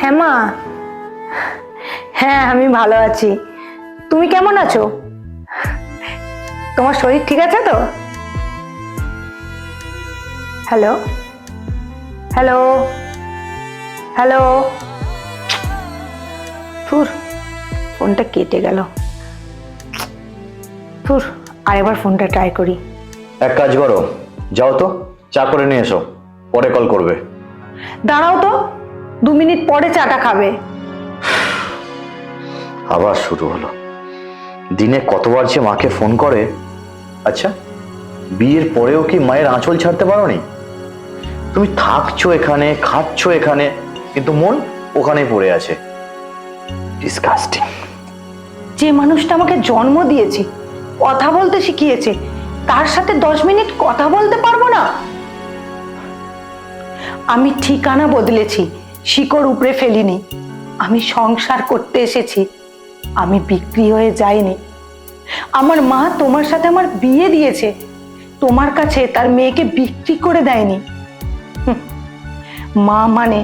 হ্যাঁ মা। হ্যাঁ আমি ভালো আছি, তুমি কেমন আছো? তোমার শরীর ঠিক আছে তো? Hello hello hello. ধুর, ফোনটা কেটে গেল। ধুর, আরেকবার ফোনটা ট্রাই করি। এক কাজ করো, যাও তো চা করে নিয়ে এসো, পরে কল করবে। দাঁড়াও তো, 2 মিনিট পরে চাটা খাবে। আবার শুরু হলো। দিনে কতবার যে মাকে ফোন করে। আচ্ছা, বিয়ের পরেও কি মায়ের আঁচল ছাড়তে পারোনি? তুমি থাকছো এখানে, খাচ্ছো এখানে, কিন্তু মন ওখানেই পড়ে আছে। ডিসকাস্টিং। যে মানুষটা আমাকে জন্ম দিয়েছে, কথা বলতে শিখিয়েছে, তার সাথে 10 মিনিট কথা বলতে পারবো না? আমি ঠিকানা বদলেছি, শিকড় উপড়ে ফেলিনি। আমি সংসার করতে এসেছি, আমি বিক্রি হয়ে যাইনি। আমার মা তোমার সাথে আমার বিয়ে দিয়েছে, তোমার কাছে তার মেয়েকে বিক্রি করে দেয়নি। মা মানে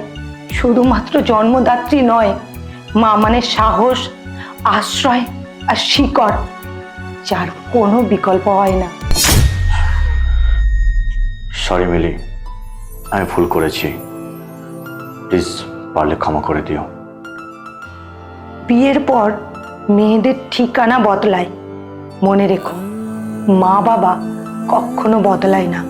শুধুমাত্র জন্মদাত্রী নয়, মা মানে সাহস, আশ্রয় আর শিকড়, যার কোনো বিকল্প হয় না। সরি মিলি, আমি ভুল করেছি, প্লিজ পারলে ক্ষমা করে দিও। বিয়ের পর মেয়েদের ঠিকানা বদলায়, মনে রেখো, মা বাবা কখনো বদলায় না।